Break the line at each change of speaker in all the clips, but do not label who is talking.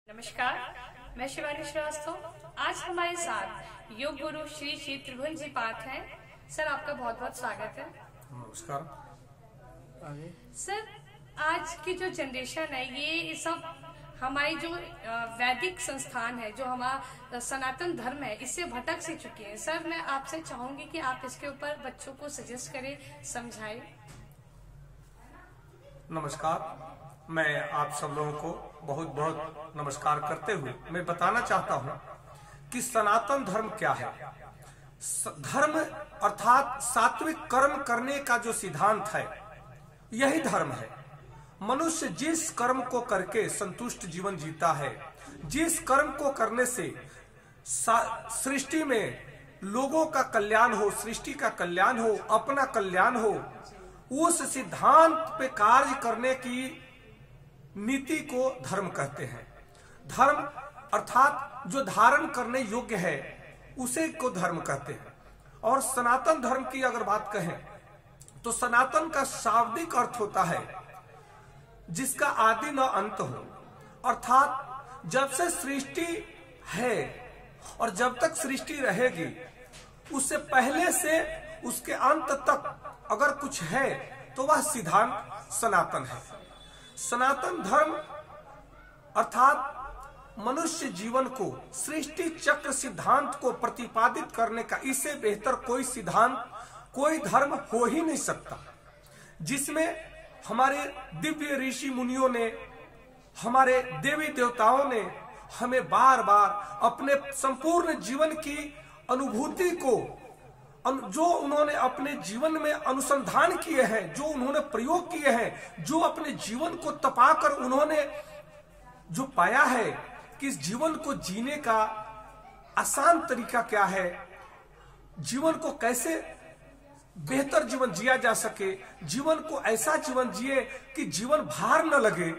नमस्कार, मैं शिवानी श्रीवास्तव। आज हमारे साथ योग गुरु श्री श्री त्रिभुवन जी पाठ हैं। सर, आपका बहुत बहुत स्वागत है।
नमस्कार।
सर, आज की जो जनरेशन है ये सब हमारी जो वैदिक संस्थान है, जो हमारा सनातन धर्म है, इससे भटक से चुकी है। सर, मैं आपसे चाहूंगी कि आप इसके ऊपर बच्चों को सजेस्ट करें, समझाएं।
नमस्कार। मैं आप सब लोगों को बहुत बहुत नमस्कार करते हुए मैं बताना चाहता हूं कि सनातन धर्म क्या है। धर्म अर्थात सात्विक कर्म करने का जो सिद्धांत है, यही धर्म है। मनुष्य जिस कर्म को करके संतुष्ट जीवन जीता है, जिस कर्म को करने से सृष्टि में लोगों का कल्याण हो, सृष्टि का कल्याण हो, अपना कल्याण हो, उस सिद्धांत पे कार्य करने की नीति को धर्म कहते हैं। धर्म अर्थात जो धारण करने योग्य है, उसे को धर्म कहते हैं। और सनातन धर्म की अगर बात कहें तो सनातन का शाब्दिक अर्थ होता है जिसका आदि न अंत हो। अर्थात जब से सृष्टि है और जब तक सृष्टि रहेगी, उससे पहले से उसके अंत तक अगर कुछ है तो वह सिद्धांत सनातन है। सनातन धर्म अर्थात मनुष्य जीवन को सृष्टि चक्र सिद्धांत को प्रतिपादित करने का, इससे बेहतर कोई सिद्धांत, कोई धर्म हो ही नहीं सकता, जिसमें हमारे दिव्य ऋषि मुनियों ने, हमारे देवी देवताओं ने हमें बार बार अपने संपूर्ण जीवन की अनुभूति को, जो उन्होंने अपने जीवन में अनुसंधान किए हैं, जो उन्होंने प्रयोग किए हैं, जो अपने जीवन को तपाकर उन्होंने जो पाया है कि इस जीवन को जीने का आसान तरीका क्या है, जीवन को कैसे बेहतर जीवन जिया जा सके, जीवन को ऐसा जीवन जिए कि जीवन भार न लगे,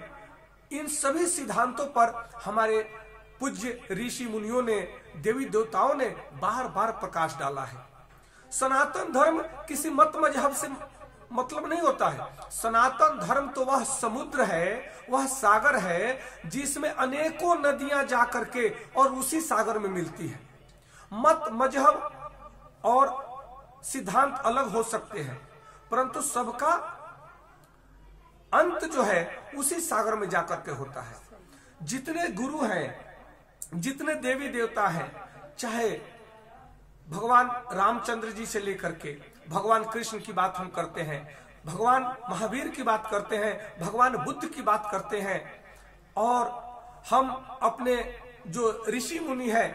इन सभी सिद्धांतों पर हमारे पूज्य ऋषि मुनियों ने, देवी देवताओं ने बार बार प्रकाश डाला है। सनातन धर्म किसी मत मजहब से मतलब नहीं होता है। सनातन धर्म तो वह समुद्र है, वह सागर है, जिसमें अनेकों नदियां जाकर के और उसी सागर में मिलती है। मत मजहब और सिद्धांत अलग हो सकते हैं, परंतु सबका अंत जो है उसी सागर में जाकर के होता है। जितने गुरु हैं, जितने देवी देवता हैं, चाहे भगवान रामचंद्र जी से लेकर के भगवान कृष्ण की बात हम करते हैं, भगवान महावीर की बात करते हैं, भगवान बुद्ध की बात करते हैं, और हम अपने जो ऋषि मुनि है,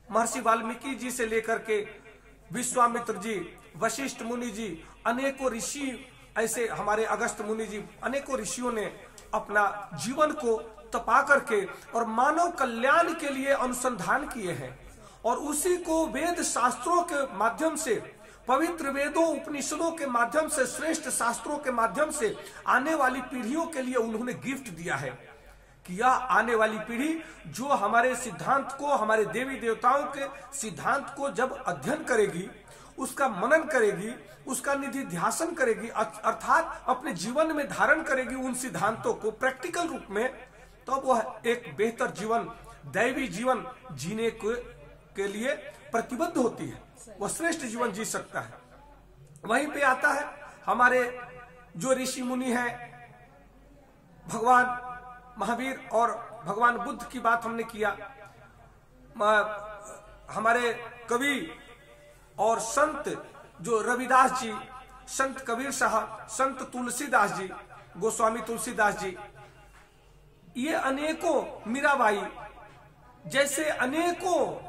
महर्षि वाल्मीकि जी से लेकर के विश्वामित्र जी, वशिष्ठ मुनि जी, अनेकों ऋषि, ऐसे हमारे अगस्त मुनि जी, अनेकों ऋषियों ने अपना जीवन को तपा करके और मानव कल्याण के लिए अनुसंधान किए हैं। और उसी को वेद शास्त्रों के माध्यम से, पवित्र वेदों उपनिषदों के माध्यम से, श्रेष्ठ शास्त्रों के माध्यम से आने वाली पीढ़ियों के लिए उन्होंने गिफ्ट दिया है कि यह आने वाली पीढ़ी जो हमारे सिद्धांत को, हमारे देवी देवताओं के सिद्धांत को जब अध्ययन करेगी, उसका मनन करेगी, उसका निधिध्यासन करेगी, अर्थात अपने जीवन में धारण करेगी उन सिद्धांतों को प्रैक्टिकल रूप में, तब तो वह एक बेहतर जीवन, दैवी जीवन जीने के लिए प्रतिबद्ध होती है, वह श्रेष्ठ जीवन जी सकता है। वहीं पे आता है हमारे जो ऋषि मुनि हैं, भगवान महावीर और भगवान बुद्ध की बात हमने किया, हमारे कवि और संत जो रविदास जी, संत कबीर साहब, संत तुलसीदास जी, गोस्वामी तुलसीदास जी, ये अनेकों, मीराबाई जैसे अनेकों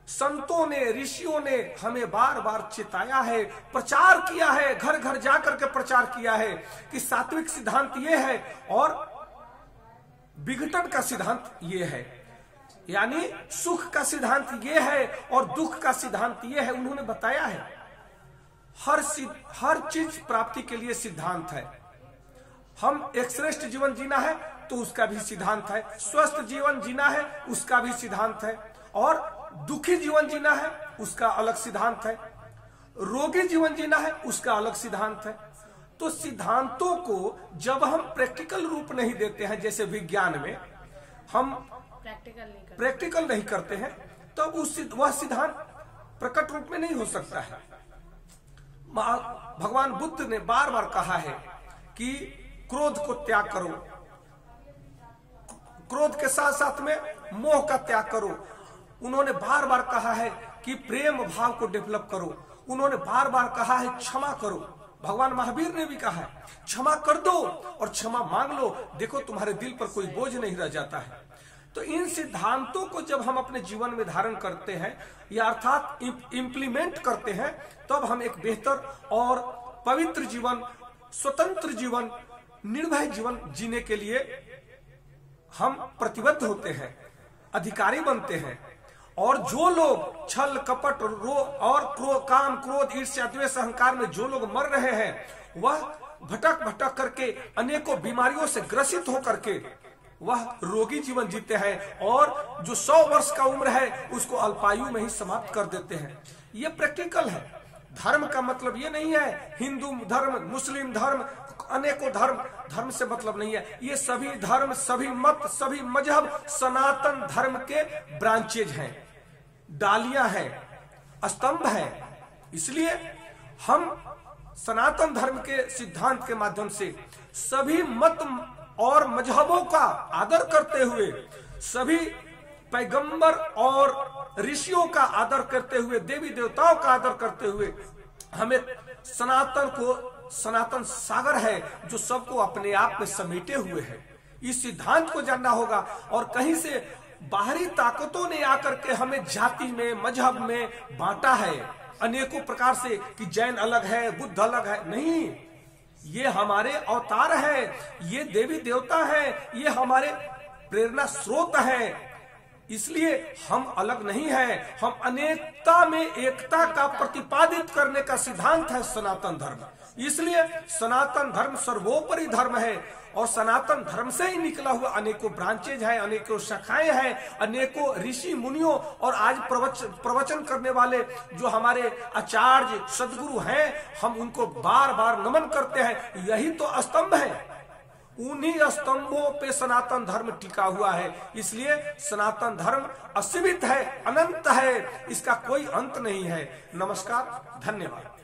संतों ने, ऋषियों ने हमें बार बार चेताया है, प्रचार किया है, घर घर जाकर के प्रचार किया है कि सात्विक सिद्धांत ये है और विघटन का सिद्धांत ये है, यानी सुख का सिद्धांत ये है और दुख का सिद्धांत ये है। उन्होंने बताया है हर चीज प्राप्ति के लिए सिद्धांत है। हम एक श्रेष्ठ जीवन जीना है तो उसका भी सिद्धांत है, स्वस्थ जीवन जीना है उसका भी सिद्धांत है, और दुखी जीवन जीना है उसका अलग सिद्धांत है, रोगी जीवन जीना है उसका अलग सिद्धांत है। तो सिद्धांतों को जब हम प्रैक्टिकल रूप नहीं देते हैं, जैसे विज्ञान में, हम
प्रैक्टिकल
नहीं करते हैं, तब वह सिद्धांत प्रकट रूप में नहीं हो सकता है। भगवान बुद्ध ने बार बार कहा है कि क्रोध को त्याग करो, क्रोध के साथ साथ में मोह का त्याग करो। उन्होंने बार बार कहा है कि प्रेम भाव को डेवलप करो। उन्होंने बार बार कहा है क्षमा करो। भगवान महावीर ने भी कहा है क्षमा कर दो और क्षमा मांग लो, देखो तुम्हारे दिल पर कोई बोझ नहीं रह जाता है। तो इन सिद्धांतों को जब हम अपने जीवन में धारण करते हैं या अर्थात इम्प्लीमेंट करते हैं, तब हम एक बेहतर और पवित्र जीवन, स्वतंत्र जीवन, निर्भय जीवन जीने के लिए हम प्रतिबद्ध होते हैं, अधिकारी बनते हैं। और जो लोग छल कपट और काम क्रोध ईर्ष्या द्वेष अहंकार में जो लोग मर रहे हैं, वह भटक भटक करके अनेकों बीमारियों से ग्रसित होकर के वह रोगी जीवन जीते हैं, और जो 100 वर्ष का उम्र है उसको अल्पायु में ही समाप्त कर देते हैं। ये प्रैक्टिकल है। धर्म का मतलब ये नहीं है हिंदू धर्म, मुस्लिम धर्म, अनेकों धर्म से मतलब नहीं है। ये सभी धर्म, सभी मत, सभी मजहब सनातन धर्म के ब्रांचेज हैं, डालियां हैं, स्तंभ हैं। इसलिए हम सनातन धर्म के सिद्धांत के माध्यम से सभी मत और मजहबों का आदर करते हुए, सभी पैगंबर और ऋषियों का आदर करते हुए, देवी देवताओं का आदर करते हुए, हमें सनातन सागर है जो सबको अपने आप में समेटे हुए है। इस सिद्धांत को जानना होगा। और कहीं से बाहरी ताकतों ने आकर के हमें जाति में, मजहब में बांटा है अनेकों प्रकार से कि जैन अलग है, बुद्ध अलग है। नहीं, ये हमारे अवतार है, ये देवी देवता है, ये हमारे प्रेरणा स्रोत है। इसलिए हम अलग नहीं है, हम अनेकता में एकता का प्रतिपादित करने का सिद्धांत है सनातन धर्म। इसलिए सनातन धर्म सर्वोपरि धर्म है, और सनातन धर्म से ही निकला हुआ अनेकों ब्रांचेज है, अनेकों शाखाएं हैं, अनेकों ऋषि मुनियों और आज प्रवचन करने वाले जो हमारे आचार्य सदगुरु हैं, हम उनको बार बार नमन करते हैं। यही तो स्तंभ है, उन्हीं स्तंभों पे सनातन धर्म टिका हुआ है। इसलिए सनातन धर्म असीमित है, अनंत है, इसका कोई अंत नहीं है। नमस्कार, धन्यवाद।